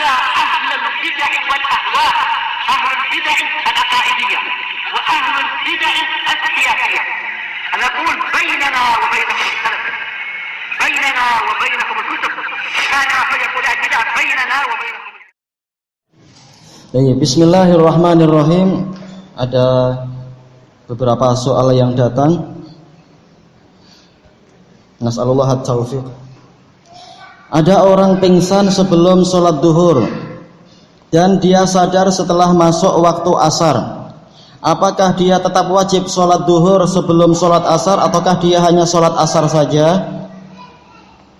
حتى أهل البدع والأهواء، أهل البدع العقائدية وأهل البدع السياسية. أنا أقول بيننا وبينكم السلف، بيننا وبينكم الكتب، كان فيقول البدع بيننا وبينكم. Bismillahirrahmanirrahim. Ada beberapa soal yang datang. Nas'alullah at-taufiq. Ada orang pingsan sebelum sholat duhur dan dia sadar setelah masuk waktu asar. Apakah dia tetap wajib sholat duhur sebelum sholat asar ataukah dia hanya sholat asar saja?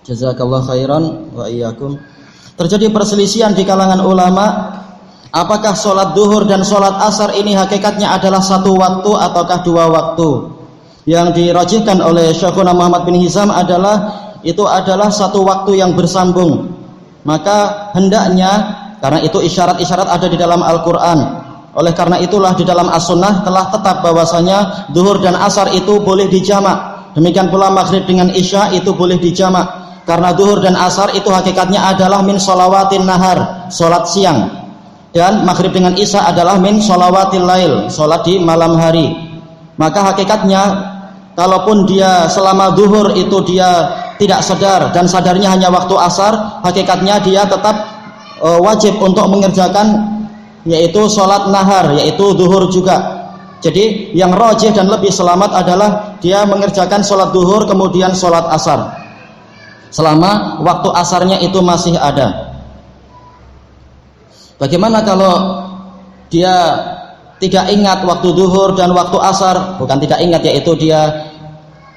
Jazakallah khairan wa iyyakum. Terjadi perselisihan di kalangan ulama. Apakah sholat duhur dan sholat asar ini hakikatnya adalah satu waktu ataukah dua waktu? Yang dirajihkan oleh Syekhuna Muhammad bin Hizam itu adalah satu waktu yang bersambung. Maka hendaknya, karena itu isyarat-isyarat ada di dalam Al-Quran, oleh karena itulah di dalam As-Sunnah telah tetap bahwasanya duhur dan asar itu boleh dijamak. Demikian pula maghrib dengan isya itu boleh dijamak. Karena duhur dan asar itu hakikatnya adalah min sholawatin nahar, sholat siang. Dan maghrib dengan isya adalah min sholawatil lail, sholat di malam hari. Maka hakikatnya kalaupun dia selama duhur itu dia tidak sadar dan sadarnya hanya waktu asar, hakikatnya dia tetap wajib untuk mengerjakan yaitu sholat nahar, yaitu duhur juga. Jadi yang rajih dan lebih selamat adalah dia mengerjakan sholat duhur kemudian sholat asar selama waktu asarnya itu masih ada. Bagaimana kalau dia tidak ingat waktu duhur dan waktu asar? Bukan tidak ingat, yaitu dia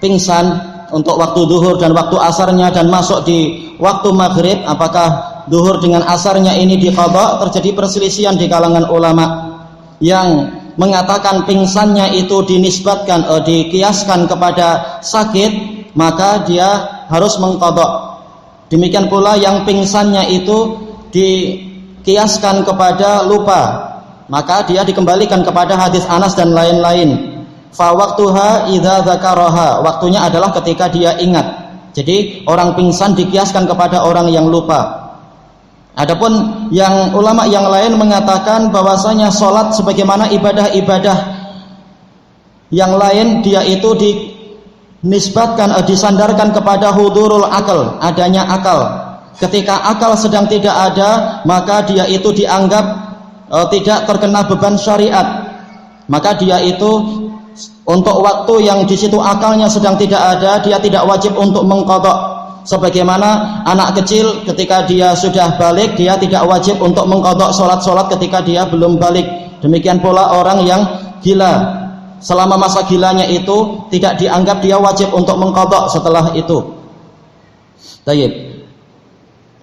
pingsan untuk waktu duhur dan waktu asarnya dan masuk di waktu maghrib. Apakah duhur dengan asarnya ini diqadha? Terjadi perselisihan di kalangan ulama. Yang mengatakan pingsannya itu dinisbatkan, dikiaskan kepada sakit, maka dia harus mengqadha. Demikian pula yang pingsannya itu dikiaskan kepada lupa, maka dia dikembalikan kepada hadis Anas dan lain-lain. Fa waqtuha idza dzakaraha, waktunya adalah ketika dia ingat. Jadi orang pingsan dikiaskan kepada orang yang lupa. Adapun yang ulama yang lain mengatakan bahwasanya salat sebagaimana ibadah-ibadah yang lain dia itu dinisbatkan, disandarkan kepada hudurul akal, adanya akal. Ketika akal sedang tidak ada, maka dia itu dianggap tidak terkena beban syariat. Maka dia itu untuk waktu yang di situ akalnya sedang tidak ada, dia tidak wajib untuk mengqadha. Sebagaimana anak kecil ketika dia sudah balik, dia tidak wajib untuk mengqadha sholat-sholat ketika dia belum balik. Demikian pula orang yang gila, selama masa gilanya itu tidak dianggap dia wajib untuk mengqadha setelah itu. Baik.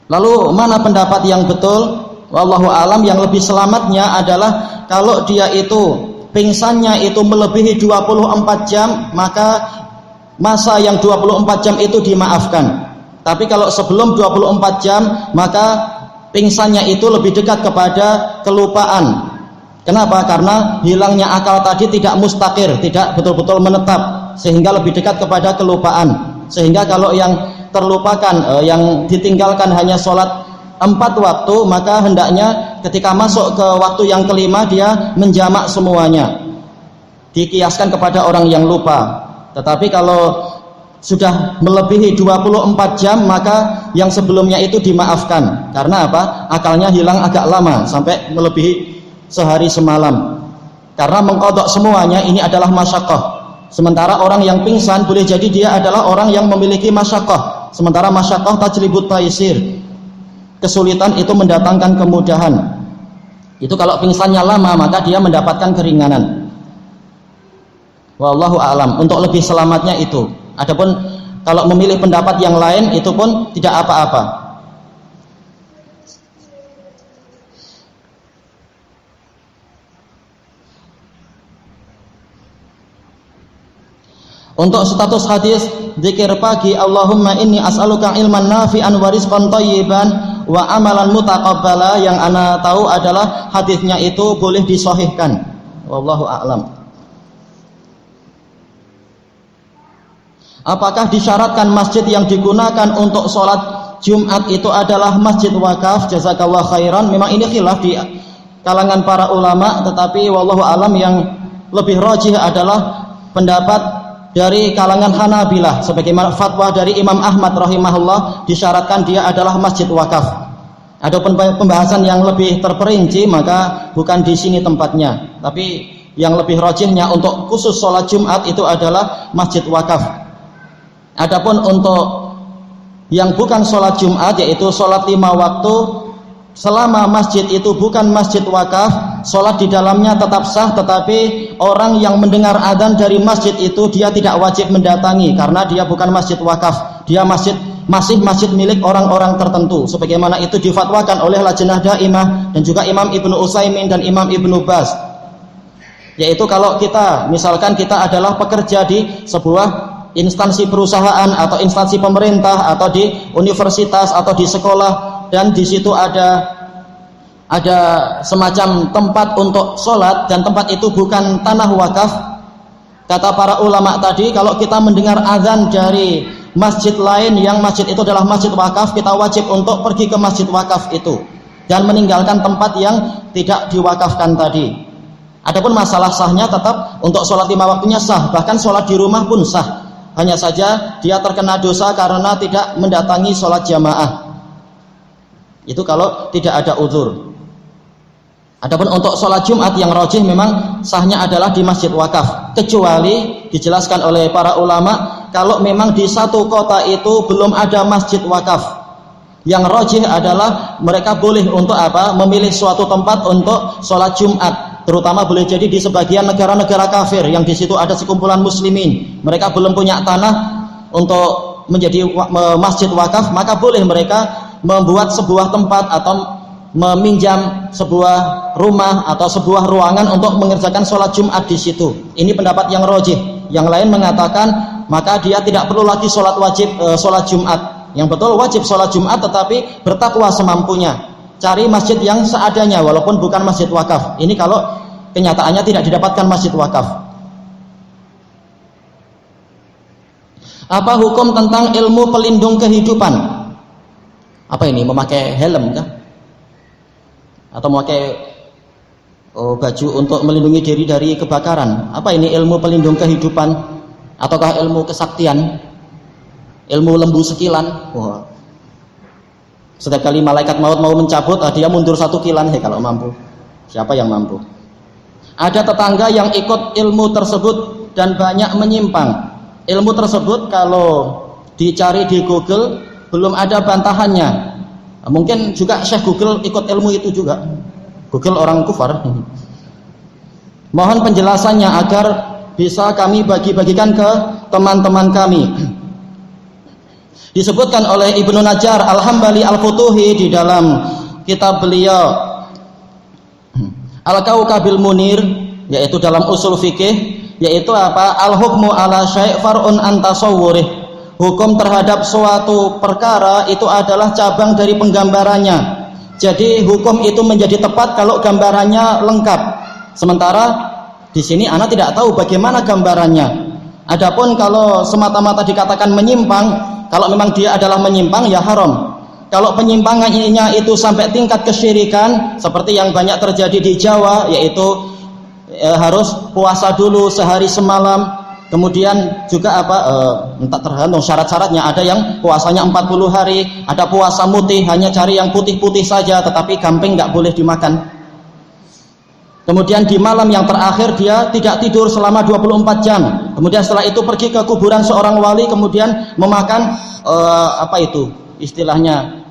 Lalu mana pendapat yang betul? Wallahu alam, yang lebih selamatnya adalah kalau dia itu pingsannya itu melebihi 24 jam, maka masa yang 24 jam itu dimaafkan. Tapi kalau sebelum 24 jam, maka pingsannya itu lebih dekat kepada kelupaan. Kenapa? Karena hilangnya akal tadi tidak mustaqir, tidak betul-betul menetap, sehingga lebih dekat kepada kelupaan. Sehingga kalau yang terlupakan, yang ditinggalkan hanya sholat 4 waktu, maka hendaknya ketika masuk ke waktu yang kelima dia menjamak semuanya, dikiaskan kepada orang yang lupa. Tetapi kalau sudah melebihi 24 jam, maka yang sebelumnya itu dimaafkan. Karena apa? Akalnya hilang agak lama, sampai melebihi sehari semalam. Karena mengqadha semuanya ini adalah masyaqqah. Sementara orang yang pingsan boleh jadi dia adalah orang yang memiliki masyaqqah. Sementara masyaqqah tajlibut taisir, kesulitan itu mendatangkan kemudahan. Itu kalau pingsannya lama, maka dia mendapatkan keringanan. Wallahu a'lam. Untuk lebih selamatnya itu. Adapun kalau memilih pendapat yang lain, itu pun tidak apa-apa. Untuk status hadis zikir pagi, Allahumma inni as'aluka ilman nafi'an wa rizqan thayyiban wa amalan mutaqabbala, yang ana tahu adalah hadisnya itu boleh disahihkan. Wallahu a'lam. Apakah disyaratkan masjid yang digunakan untuk sholat Jumat itu adalah masjid wakaf, jazakallah khairan. Memang ini khilaf di kalangan para ulama, tetapi wallahu alam yang lebih rajih adalah pendapat dari kalangan Hanabilah, sebagaimana fatwa dari Imam Ahmad rahimahullah, disyaratkan dia adalah masjid wakaf. Adapun pembahasan yang lebih terperinci maka bukan di sini tempatnya, tapi yang lebih rajihnya untuk khusus sholat Jumat itu adalah masjid wakaf. Adapun untuk yang bukan sholat Jumat, yaitu sholat 5 waktu, selama masjid itu bukan masjid wakaf, sholat di dalamnya tetap sah, tetapi orang yang mendengar adzan dari masjid itu dia tidak wajib mendatangi karena dia bukan masjid wakaf, dia masih masjid milik orang-orang tertentu, sebagaimana itu difatwakan oleh Lajnah Daimah dan juga Imam Ibnu Utsaimin dan Imam Ibnu Baz. Yaitu kalau kita, misalkan kita adalah pekerja di sebuah instansi perusahaan atau instansi pemerintah atau di universitas atau di sekolah, dan di situ ada semacam tempat untuk sholat dan tempat itu bukan tanah wakaf, kata para ulama tadi, kalau kita mendengar azan dari masjid lain yang masjid itu adalah masjid wakaf, kita wajib untuk pergi ke masjid wakaf itu dan meninggalkan tempat yang tidak diwakafkan tadi. Adapun masalah sahnya tetap untuk sholat 5 waktunya sah, bahkan sholat di rumah pun sah. Hanya saja dia terkena dosa karena tidak mendatangi sholat jamaah. Itu kalau tidak ada uzur. Adapun untuk sholat Jumat yang rajih memang sahnya adalah di masjid wakaf, kecuali dijelaskan oleh para ulama kalau memang di satu kota itu belum ada masjid wakaf. Yang rajih adalah mereka boleh untuk memilih suatu tempat untuk sholat Jumat. Terutama boleh jadi di sebagian negara-negara kafir yang di situ ada sekumpulan muslimin, mereka belum punya tanah untuk menjadi masjid wakaf, maka boleh mereka membuat sebuah tempat atau meminjam sebuah rumah atau sebuah ruangan untuk mengerjakan sholat Jumat di situ. Ini pendapat yang rajih. Yang lain mengatakan maka dia tidak perlu lagi sholat wajib sholat Jumat. Yang betul wajib sholat Jumat, tetapi bertakwa semampunya. Cari masjid yang seadanya walaupun bukan masjid wakaf. Ini kalau kenyataannya tidak didapatkan masjid wakaf. Apa hukum tentang ilmu pelindung kehidupan? Apa ini, memakai helm kah? Atau memakai baju untuk melindungi diri dari kebakaran? Apa ini ilmu pelindung kehidupan? Ataukah ilmu kesaktian? Ilmu lembu sekilan? Wah. Setiap kali malaikat maut mau mencabut, dia mundur 1 kilan kalau mampu. Siapa yang mampu? Ada tetangga yang ikut ilmu tersebut dan banyak menyimpang. Ilmu tersebut kalau dicari di Google belum ada bantahannya. Mungkin juga Syekh Google ikut ilmu itu juga. Google orang kufar. Mohon penjelasannya agar bisa kami bagi-bagikan ke teman-teman kami. Disebutkan oleh Ibnu Najjar Al-Hambali Al-Futuhi di dalam kitab beliau Al-Kaukabil Munir, yaitu dalam usul fikih, yaitu al-hukmu ala syai' far'un an tasawwurih. Hukum terhadap suatu perkara itu adalah cabang dari penggambarannya. Jadi hukum itu menjadi tepat kalau gambarannya lengkap. Sementara di sini anak tidak tahu bagaimana gambarannya. Adapun kalau semata-mata dikatakan menyimpang, kalau memang dia adalah menyimpang ya haram. Kalau penyimpangannya itu sampai tingkat kesyirikan seperti yang banyak terjadi di Jawa, yaitu harus puasa dulu sehari semalam, kemudian juga tergantung syarat-syaratnya, ada yang puasanya 40 hari, ada puasa mutih hanya cari yang putih-putih saja tetapi gamping nggak boleh dimakan. Kemudian di malam yang terakhir dia tidak tidur selama 24 jam. Kemudian setelah itu pergi ke kuburan seorang wali, kemudian memakan istilahnya,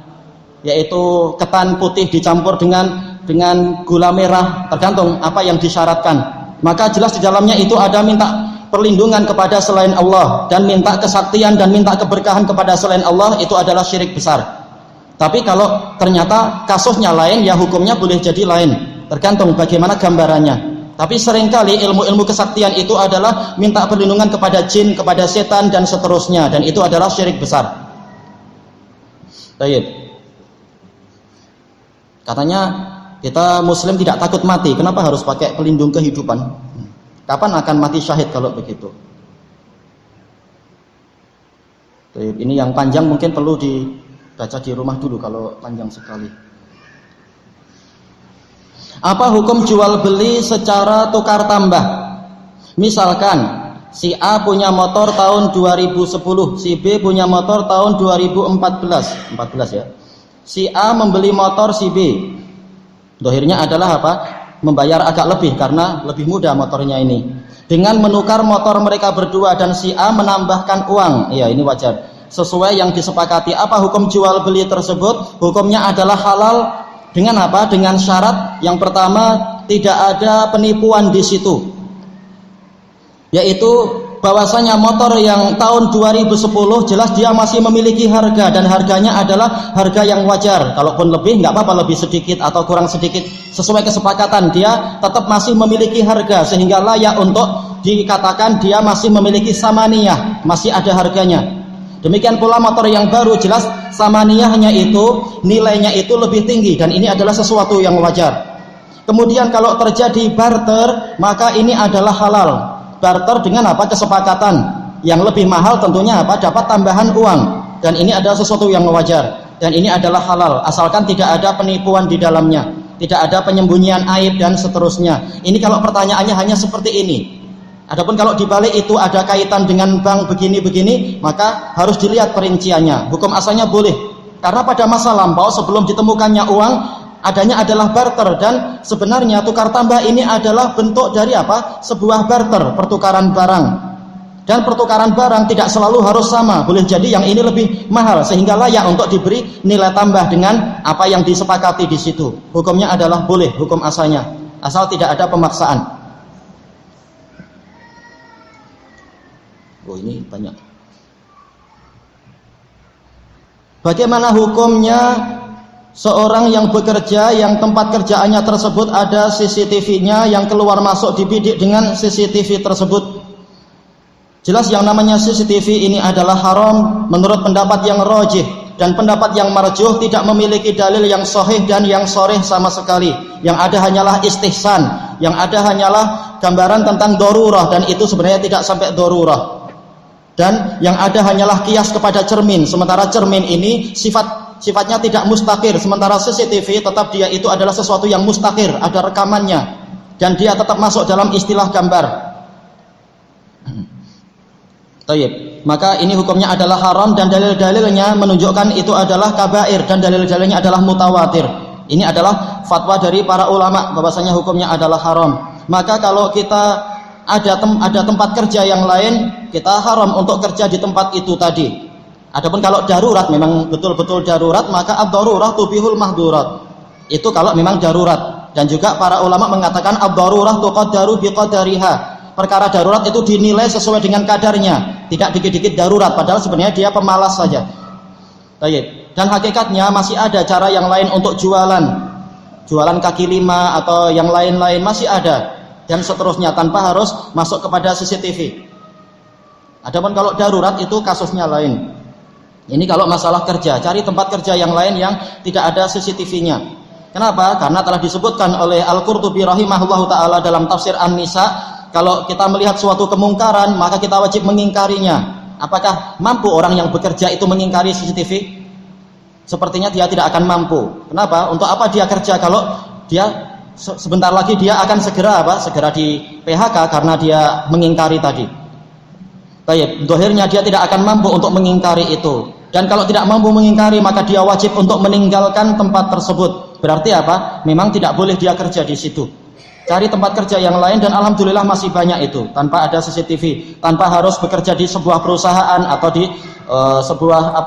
yaitu ketan putih dicampur dengan gula merah, tergantung apa yang disyaratkan. Maka jelas di dalamnya itu ada minta perlindungan kepada selain Allah dan minta kesaktian dan minta keberkahan kepada selain Allah, itu adalah syirik besar. Tapi kalau ternyata kasusnya lain, ya hukumnya boleh jadi lain, tergantung bagaimana gambarannya. Tapi seringkali ilmu-ilmu kesaktian itu adalah minta perlindungan kepada jin, kepada setan dan seterusnya, dan itu adalah syirik besar. Baik. Katanya kita muslim tidak takut mati, kenapa harus pakai pelindung kehidupan? Kapan akan mati syahid kalau begitu? Baik, ini yang panjang mungkin perlu Baca di rumah dulu kalau panjang sekali. Apa hukum jual beli secara tukar tambah? Misalkan si A punya motor tahun 2010, si B punya motor tahun 2014 ya. Si A membeli motor si B. Dohirnya adalah apa? Membayar agak lebih karena lebih mudah motornya ini. Dengan menukar motor mereka berdua dan si A menambahkan uang. Ya, ini wajar. Sesuai yang disepakati. Apa hukum jual beli tersebut? Hukumnya adalah halal dengan apa? Dengan syarat yang pertama, tidak ada penipuan di situ. Yaitu bahwasanya motor yang tahun 2010 jelas dia masih memiliki harga dan harganya adalah harga yang wajar. Kalaupun lebih nggak apa-apa, lebih sedikit atau kurang sedikit sesuai kesepakatan, dia tetap masih memiliki harga sehingga layak untuk dikatakan dia masih memiliki samaniyah, masih ada harganya. Demikian pula motor yang baru jelas samaniyahnya itu nilainya itu lebih tinggi dan ini adalah sesuatu yang wajar. Kemudian kalau terjadi barter maka ini adalah halal. Barter dengan apa? Kesepakatan yang lebih mahal tentunya apa? Dapat tambahan uang dan ini adalah sesuatu yang wajar dan ini adalah halal asalkan tidak ada penipuan di dalamnya, tidak ada penyembunyian aib dan seterusnya. Ini kalau pertanyaannya hanya seperti ini. Adapun kalau dibalik itu ada kaitan dengan bank begini-begini, maka harus dilihat perinciannya. Hukum asalnya boleh. Karena pada masa lampau sebelum ditemukannya uang, adanya adalah barter dan sebenarnya tukar tambah ini adalah bentuk dari apa? Sebuah barter, pertukaran barang. Dan pertukaran barang tidak selalu harus sama. Boleh jadi yang ini lebih mahal sehingga layak untuk diberi nilai tambah dengan apa yang disepakati di situ. Hukumnya adalah boleh, hukum asalnya. Asal tidak ada pemaksaan. Oh, ini banyak. Bagaimana hukumnya seorang yang bekerja yang tempat kerjaannya tersebut ada CCTV-nya yang keluar masuk dibidik dengan CCTV tersebut? Jelas yang namanya CCTV ini adalah haram menurut pendapat yang rajih dan pendapat yang marjuh tidak memiliki dalil yang sahih dan yang sharih sama sekali. Yang ada hanyalah istihsan, yang ada hanyalah gambaran tentang darurah dan itu sebenarnya tidak sampai darurah. Dan yang ada hanyalah kias kepada cermin, sementara cermin ini sifatnya tidak mustakir, sementara CCTV tetap dia itu adalah sesuatu yang mustakir, ada rekamannya dan dia tetap masuk dalam istilah gambar. Tayyib. Maka ini hukumnya adalah haram dan dalil-dalilnya menunjukkan itu adalah kabair dan dalil-dalilnya adalah mutawatir. Ini adalah fatwa dari para ulama bahwasanya hukumnya adalah haram. Maka kalau kita ada tempat kerja yang lain, kita haram untuk kerja di tempat itu tadi. Adapun kalau darurat, memang betul-betul darurat, maka ad-darurah tubihul mahdurat. Itu kalau memang darurat. Dan juga para ulama mengatakan ad-darurah tuqaddaru biqadariha. Perkara darurat itu dinilai sesuai dengan kadarnya, tidak dikit-dikit darurat, padahal sebenarnya dia pemalas saja. Baik. Dan hakikatnya masih ada cara yang lain untuk jualan kaki lima atau yang lain-lain masih ada. Dan seterusnya tanpa harus masuk kepada CCTV. Adapun kalau darurat itu kasusnya lain. Ini kalau masalah kerja, cari tempat kerja yang lain yang tidak ada CCTV-nya. Kenapa? Karena telah disebutkan oleh Al-Qurtubi rahimahullahu taala dalam tafsir An-Nisa, kalau kita melihat suatu kemungkaran, maka kita wajib mengingkarinya. Apakah mampu orang yang bekerja itu mengingkari CCTV? Sepertinya dia tidak akan mampu. Kenapa? Untuk apa dia kerja kalau dia sebentar lagi dia akan segera di PHK karena dia mengingkari tadi. Baik, dohirnya dia tidak akan mampu untuk mengingkari itu. Dan kalau tidak mampu mengingkari maka dia wajib untuk meninggalkan tempat tersebut. Berarti apa? Memang tidak boleh dia kerja di situ. Cari tempat kerja yang lain dan alhamdulillah masih banyak itu tanpa ada CCTV, tanpa harus bekerja di sebuah perusahaan atau di sebuah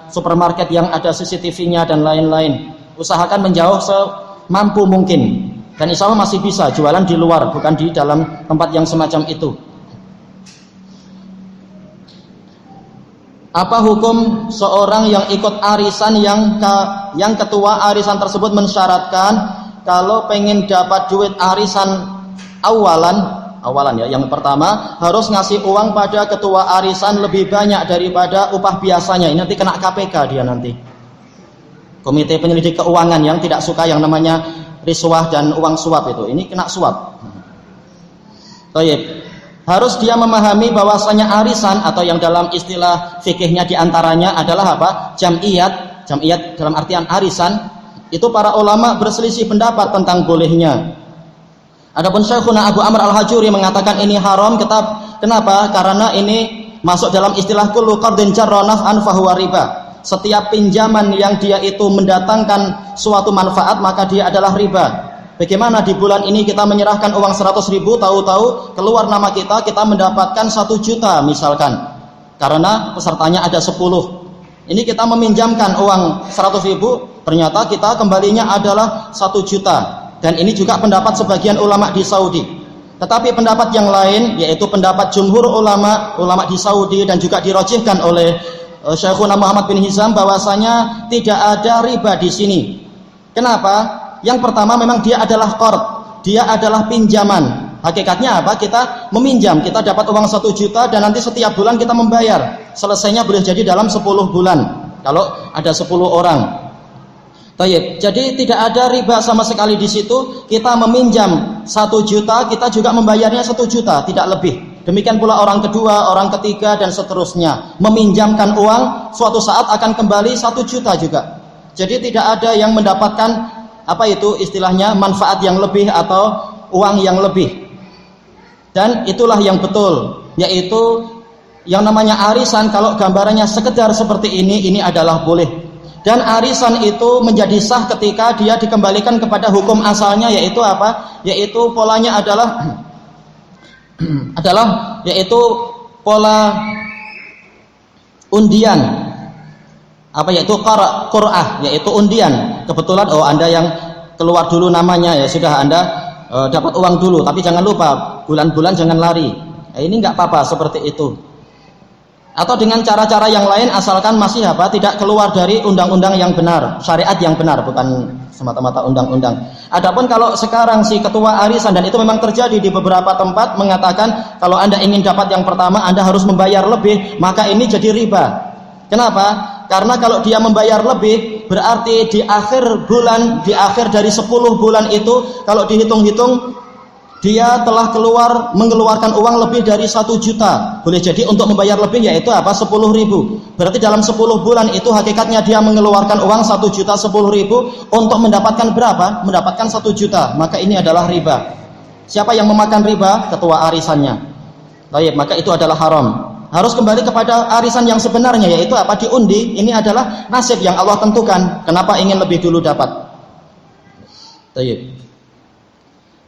supermarket yang ada CCTV-nya dan lain-lain. Usahakan menjauh mampu mungkin dan insya Allah masih bisa jualan di luar, bukan di dalam tempat yang semacam itu. Apa hukum seorang yang ikut arisan yang ketua arisan tersebut mensyaratkan kalau pengen dapat duit arisan awalan ya, yang pertama harus ngasih uang pada ketua arisan lebih banyak daripada upah biasanya. Ini nanti kena KPK dia nanti. Komite Penyelidik Keuangan yang tidak suka yang namanya riswah dan uang suap itu. Ini kena suap. Baik. harus dia memahami bahwasanya arisan atau yang dalam istilah fikihnya diantaranya adalah apa? Jam'iyat. Jam'iyat dalam artian arisan, itu para ulama berselisih pendapat tentang bolehnya. Adapun Syekhuna Abu Amr Al-Hajuri mengatakan ini haram. Kenapa? Karena ini masuk dalam istilah kullu qardin jarra naf'an fahuwa riba. Setiap pinjaman yang dia itu mendatangkan suatu manfaat, maka dia adalah riba. Bagaimana di bulan ini kita menyerahkan uang 100.000, tahu-tahu keluar nama kita mendapatkan 1 juta misalkan, karena pesertanya ada 10. Ini kita meminjamkan uang 100.000, ternyata kita kembalinya adalah 1 juta. Dan ini juga pendapat sebagian ulama di Saudi. Tetapi pendapat yang lain, yaitu pendapat jumhur ulama di Saudi dan juga dirojihkan oleh Syekhuna Muhammad bin Hizam, bahwasanya tidak ada riba di sini. Kenapa? Yang pertama, memang dia adalah qard, dia adalah pinjaman. Hakikatnya apa? Kita meminjam, kita dapat uang 1 juta dan nanti setiap bulan kita membayar. Selesainya boleh jadi dalam 10 bulan kalau ada 10 orang. Baik, jadi tidak ada riba sama sekali di situ. Kita meminjam 1 juta, kita juga membayarnya 1 juta, tidak lebih. Demikian pula orang kedua, orang ketiga dan seterusnya. Meminjamkan uang suatu saat akan kembali 1 juta juga. Jadi tidak ada yang mendapatkan apa itu istilahnya manfaat yang lebih atau uang yang lebih. Dan itulah yang betul, yaitu yang namanya arisan. Kalau gambarannya sekedar seperti ini adalah boleh. Dan arisan itu menjadi sah ketika dia dikembalikan kepada hukum asalnya, yaitu apa? Yaitu polanya adalah yaitu pola undian. Apa yaitu qur'ah, yaitu undian. Kebetulan Anda yang keluar dulu namanya, ya sudah, Anda dapat uang dulu, tapi jangan lupa bulan-bulan jangan lari. Ini nggak apa-apa seperti itu. Atau dengan cara-cara yang lain, asalkan masih apa? Tidak keluar dari undang-undang yang benar, syariat yang benar, bukan semata-mata undang-undang. Adapun kalau sekarang si ketua arisan, dan itu memang terjadi di beberapa tempat, mengatakan kalau Anda ingin dapat yang pertama Anda harus membayar lebih, maka ini jadi riba. Kenapa? Karena kalau dia membayar lebih, berarti di akhir bulan, di akhir dari 10 bulan itu, kalau dihitung-hitung, dia telah mengeluarkan uang lebih dari 1 juta. Boleh jadi untuk membayar lebih, yaitu apa? 10.000. Berarti dalam 10 bulan itu hakikatnya dia mengeluarkan uang 1 juta 10.000 untuk mendapatkan berapa? Mendapatkan 1 juta. Maka ini adalah riba. Siapa yang memakan riba? Ketua arisannya. Baik, maka itu adalah haram. Harus kembali kepada arisan yang sebenarnya, yaitu apa? Diundi. Ini adalah nasib yang Allah tentukan. Kenapa ingin lebih dulu dapat? Baik.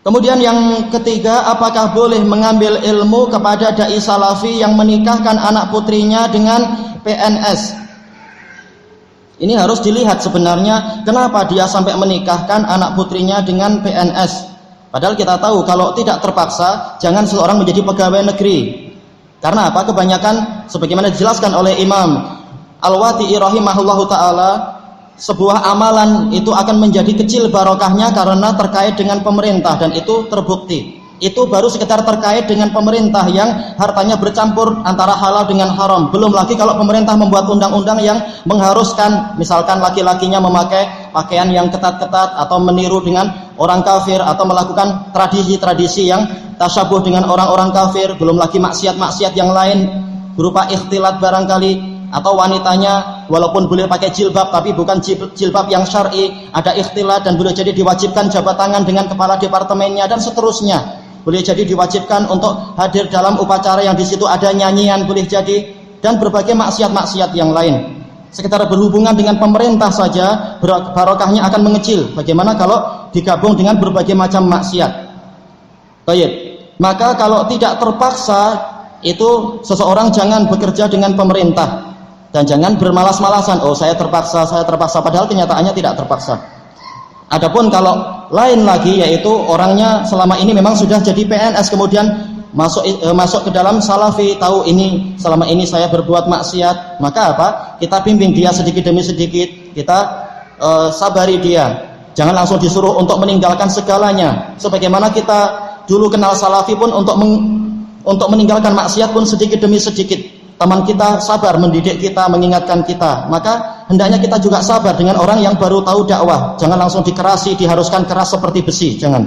Kemudian yang ketiga, apakah boleh mengambil ilmu kepada dai salafi yang menikahkan anak putrinya dengan PNS? Ini harus dilihat sebenarnya kenapa dia sampai menikahkan anak putrinya dengan PNS. Padahal kita tahu kalau tidak terpaksa, jangan seseorang menjadi pegawai negeri. Karena apa? Kebanyakan sebagaimana dijelaskan oleh Imam Al-Wati'i rahimahullahu ta'ala, sebuah amalan itu akan menjadi kecil barokahnya karena terkait dengan pemerintah, dan itu terbukti. Itu baru sekedar terkait dengan pemerintah yang hartanya bercampur antara halal dengan haram. Belum lagi kalau pemerintah membuat undang-undang yang mengharuskan misalkan laki-lakinya memakai pakaian yang ketat-ketat atau meniru dengan orang kafir atau melakukan tradisi-tradisi yang tasyabuh dengan orang-orang kafir. Belum lagi maksiat-maksiat yang lain berupa ikhtilat barangkali, atau wanitanya walaupun boleh pakai jilbab tapi bukan jilbab yang syar'i, ada ikhtilat dan boleh jadi diwajibkan jabat tangan dengan kepala departemennya dan seterusnya. Boleh jadi diwajibkan untuk hadir dalam upacara yang di situ ada nyanyian, boleh jadi, dan berbagai maksiat-maksiat yang lain. Sekitar berhubungan dengan pemerintah saja barokahnya akan mengecil. Bagaimana kalau digabung dengan berbagai macam maksiat? Baik. Maka kalau tidak terpaksa, itu seseorang jangan bekerja dengan pemerintah. Dan jangan bermalas-malasan, oh saya terpaksa, padahal kenyataannya tidak terpaksa. Adapun kalau lain lagi, yaitu orangnya selama ini memang sudah jadi PNS, kemudian masuk ke dalam salafi, tahu ini selama ini saya berbuat maksiat, maka apa? Kita bimbing dia sedikit demi sedikit, kita sabari dia. Jangan langsung disuruh untuk meninggalkan segalanya. Sebagaimana kita dulu kenal salafi pun untuk meninggalkan maksiat pun sedikit demi sedikit. Teman kita sabar mendidik kita, mengingatkan kita. Maka hendaknya kita juga sabar dengan orang yang baru tahu dakwah. Jangan langsung dikerasi, diharuskan keras seperti besi. Jangan.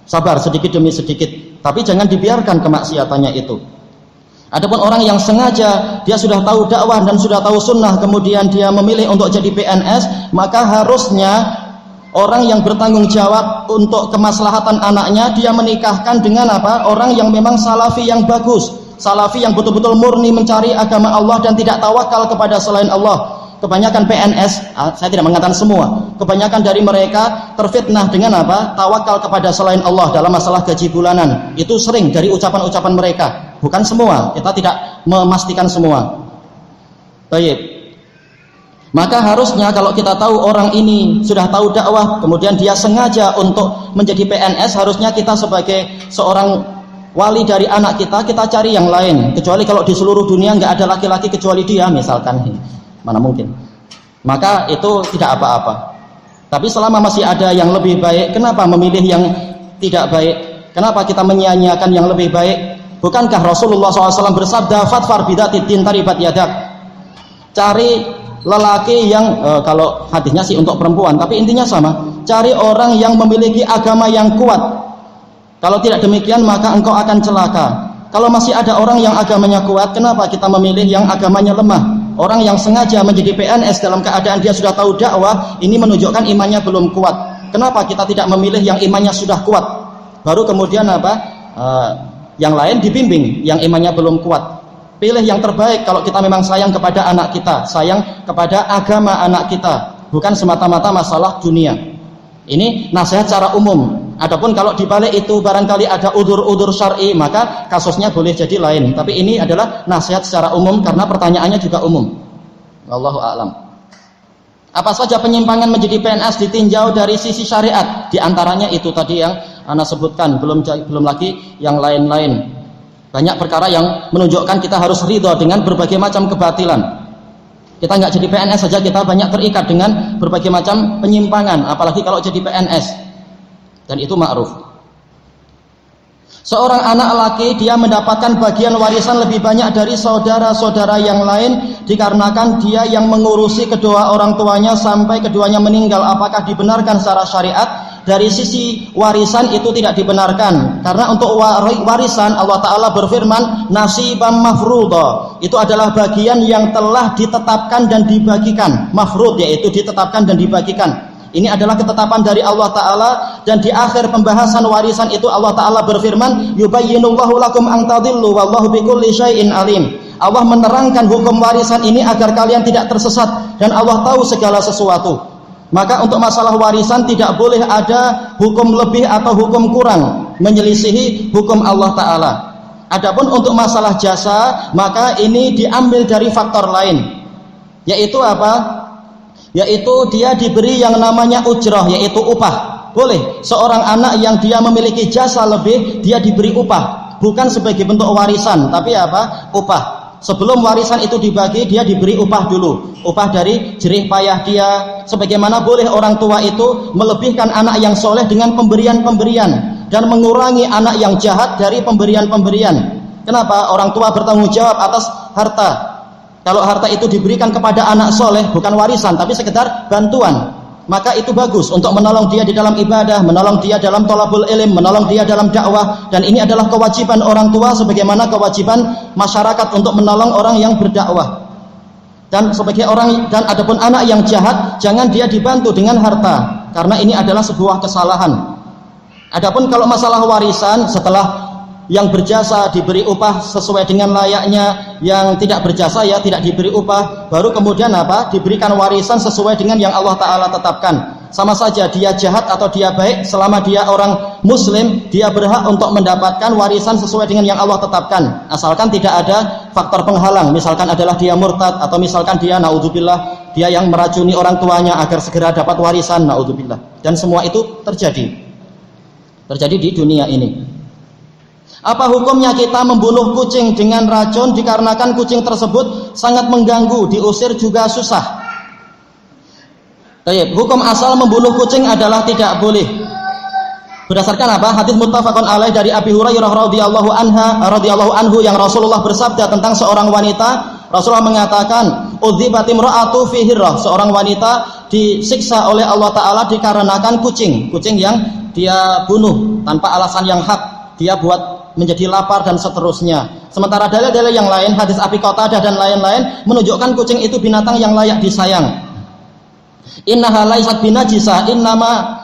Sabar sedikit demi sedikit. tapi jangan dibiarkan kemaksiatannya itu. Adapun orang yang sengaja dia sudah tahu dakwah dan sudah tahu sunnah, kemudian dia memilih untuk jadi PNS, maka harusnya orang yang bertanggung jawab untuk kemaslahatan anaknya dia menikahkan dengan apa? Orang yang memang salafi yang bagus, salafi yang betul-betul murni mencari agama Allah dan tidak tawakal kepada selain Allah. Kebanyakan PNS, saya tidak mengatakan semua, kebanyakan dari mereka terfitnah dengan apa? Tawakal kepada selain Allah dalam masalah gaji bulanan. Itu sering dari ucapan-ucapan mereka, bukan semua, kita tidak memastikan semua. Baik, maka harusnya kalau kita tahu orang ini sudah tahu dakwah, kemudian dia sengaja untuk menjadi PNS, harusnya kita sebagai seorang wali dari anak kita cari yang lain. Kecuali kalau di seluruh dunia nggak ada laki-laki kecuali dia, misalkan, mana mungkin, maka itu tidak apa-apa. Tapi selama masih ada yang lebih baik, kenapa memilih yang tidak baik? Kenapa kita menyia-nyiakan yang lebih baik? Bukankah Rasulullah SAW bersabda, "Fadfar bidzatid din taribat yadak"? Cari lelaki yang kalau hadisnya sih untuk perempuan, tapi intinya sama. Cari orang yang memiliki agama yang kuat. Kalau tidak demikian maka engkau akan celaka. Kalau masih ada orang yang agamanya kuat, kenapa kita memilih yang agamanya lemah? Orang yang sengaja menjadi PNS dalam keadaan dia sudah tahu dakwah, ini menunjukkan imannya belum kuat. Kenapa kita tidak memilih yang imannya sudah kuat? Baru kemudian apa? Yang lain dibimbing, yang imannya belum kuat. Pilih yang terbaik kalau kita memang sayang kepada anak kita, sayang kepada agama anak kita, bukan semata-mata masalah dunia. Ini nasihat secara umum. Adapun kalau dibalik itu barangkali ada udzur-udzur syar'i, maka kasusnya boleh jadi lain. Tapi ini adalah nasihat secara umum karena pertanyaannya juga umum. Wallahu a'lam. Apa saja penyimpangan menjadi PNS ditinjau dari sisi syariat? Di antaranya itu tadi yang Ana sebutkan, belum lagi yang lain-lain. Banyak perkara yang menunjukkan kita harus ridho dengan berbagai macam kebatilan. Kita nggak jadi PNS saja kita banyak terikat dengan berbagai macam penyimpangan, apalagi kalau jadi PNS. Dan itu ma'ruf. Seorang anak laki dia mendapatkan bagian warisan lebih banyak dari saudara-saudara yang lain dikarenakan dia yang mengurusi kedua orang tuanya sampai keduanya meninggal. Apakah dibenarkan secara syariat? Dari sisi warisan itu tidak dibenarkan, karena untuk warisan Allah Ta'ala berfirman nasibam mafruḍa, itu adalah bagian yang telah ditetapkan dan dibagikan. Mafrud yaitu ditetapkan dan dibagikan. Ini adalah ketetapan dari Allah Ta'ala, dan di akhir pembahasan warisan itu Allah Ta'ala berfirman yubayyinullahu lakum an tadillu wallahu bikulli syai'in alim. Allah menerangkan hukum warisan ini agar kalian tidak tersesat, dan Allah tahu segala sesuatu. Maka untuk masalah warisan tidak boleh ada hukum lebih atau hukum kurang menyelisihi hukum Allah Ta'ala. Adapun untuk masalah jasa, maka ini diambil dari faktor lain, yaitu apa? Yaitu dia diberi yang namanya ujrah, yaitu upah. Boleh seorang anak yang dia memiliki jasa lebih, dia diberi upah, bukan sebagai bentuk warisan, tapi apa? Upah. Sebelum warisan itu dibagi, dia diberi upah dulu, upah dari jerih payah dia. Sebagaimana boleh orang tua itu melebihkan anak yang soleh dengan pemberian-pemberian dan mengurangi anak yang jahat dari pemberian-pemberian. Kenapa? Orang tua bertanggung jawab atas harta. Kalau harta itu diberikan kepada anak soleh, bukan warisan, tapi sekedar bantuan, maka itu bagus untuk menolong dia di dalam ibadah, menolong dia dalam thalabul ilm, menolong dia dalam dakwah. Dan ini adalah kewajiban orang tua sebagaimana kewajiban masyarakat untuk menolong orang yang berdakwah. Dan sebagai orang, dan adapun anak yang jahat, jangan dia dibantu dengan harta, karena ini adalah sebuah kesalahan. Adapun kalau masalah warisan, setelah yang berjasa diberi upah sesuai dengan layaknya, yang tidak berjasa ya tidak diberi upah, baru kemudian apa? Diberikan warisan sesuai dengan yang Allah Ta'ala tetapkan. Sama saja dia jahat atau dia baik, selama dia orang muslim, dia berhak untuk mendapatkan warisan sesuai dengan yang Allah tetapkan, asalkan tidak ada faktor penghalang, misalkan adalah dia murtad, atau misalkan dia naudzubillah dia yang meracuni orang tuanya agar segera dapat warisan, naudzubillah. Dan semua itu terjadi di dunia ini. Apa hukumnya kita membunuh kucing dengan racun dikarenakan kucing tersebut sangat mengganggu, diusir juga susah? Baik, hukum asal membunuh kucing adalah tidak boleh. Berdasarkan apa? Hadis muttafaqun alaih dari Abi Hurairah radhiyallahu anhu yang Rasulullah bersabda tentang seorang wanita. Rasulullah mengatakan, "Udzibatim ra'atu fi hirrah." Seorang wanita disiksa oleh Allah Ta'ala dikarenakan kucing yang dia bunuh tanpa alasan yang hak. dia buat menjadi lapar dan seterusnya. Sementara dalil-dalil yang lain, hadis Abi Qatadah dan lain-lain menunjukkan kucing itu binatang yang layak disayang. Innaha laysat binajisah, innama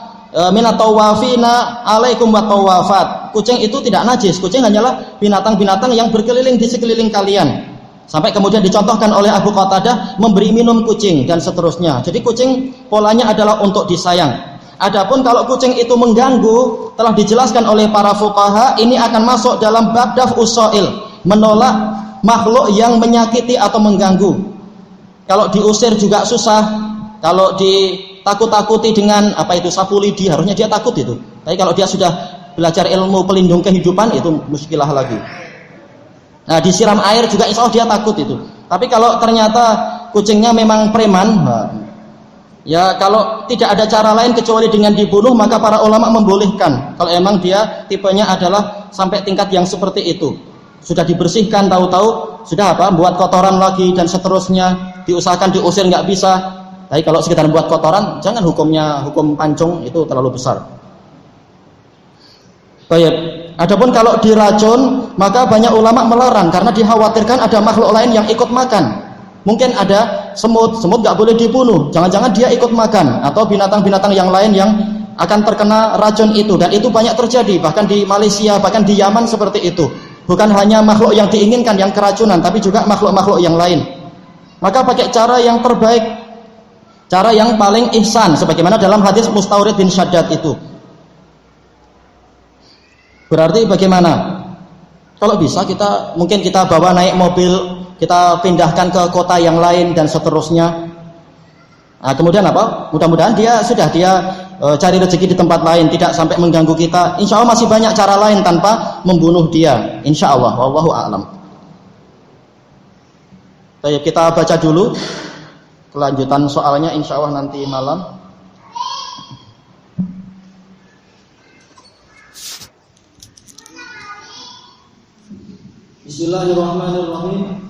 minat tawafina alaikum wa tawafat. Kucing itu tidak najis, kucing hanyalah binatang-binatang yang berkeliling di sekeliling kalian. Sampai kemudian dicontohkan oleh Abu Qatadah memberi minum kucing dan seterusnya. Jadi kucing polanya adalah untuk disayang. Adapun kalau kucing itu mengganggu, telah dijelaskan oleh para fuqaha, ini akan masuk dalam bab daf'us sha'il, menolak makhluk yang menyakiti atau mengganggu. Kalau diusir juga susah, kalau ditakut-takuti dengan sapu lidi, harusnya dia takut itu. Tapi kalau dia sudah belajar ilmu pelindung kehidupan, itu muskilah lagi. Nah, disiram air juga insya Allah dia takut itu. Tapi kalau ternyata kucingnya memang preman, ya kalau tidak ada cara lain kecuali dengan dibunuh, maka para ulama membolehkan. Kalau emang dia tipenya adalah sampai tingkat yang seperti itu, sudah dibersihkan, tahu-tahu sudah buat kotoran lagi dan seterusnya, diusahakan diusir nggak bisa. Tapi kalau sekedar buat kotoran, jangan hukum pancung, itu terlalu besar. Baik. Adapun kalau diracun, maka banyak ulama melarang karena dikhawatirkan ada makhluk lain yang ikut makan. Mungkin ada semut nggak boleh dibunuh, jangan-jangan dia ikut makan, atau binatang-binatang yang lain yang akan terkena racun itu. Dan itu banyak terjadi, bahkan di Malaysia, bahkan di Yaman seperti itu. Bukan hanya makhluk yang diinginkan yang keracunan, tapi juga makhluk-makhluk yang lain. Maka pakai cara yang terbaik, cara yang paling ihsan, sebagaimana dalam hadis Mustaurid bin Syaddad itu. Berarti bagaimana? Kalau bisa mungkin kita bawa naik mobil, kita pindahkan ke kota yang lain dan seterusnya. Nah, kemudian mudah-mudahan dia cari rezeki di tempat lain, tidak sampai mengganggu kita. Insya Allah masih banyak cara lain tanpa membunuh dia. Insya Allah, wallahu a'lam. Baik, kita baca dulu kelanjutan soalnya insya Allah nanti malam. Bismillahirrahmanirrahim.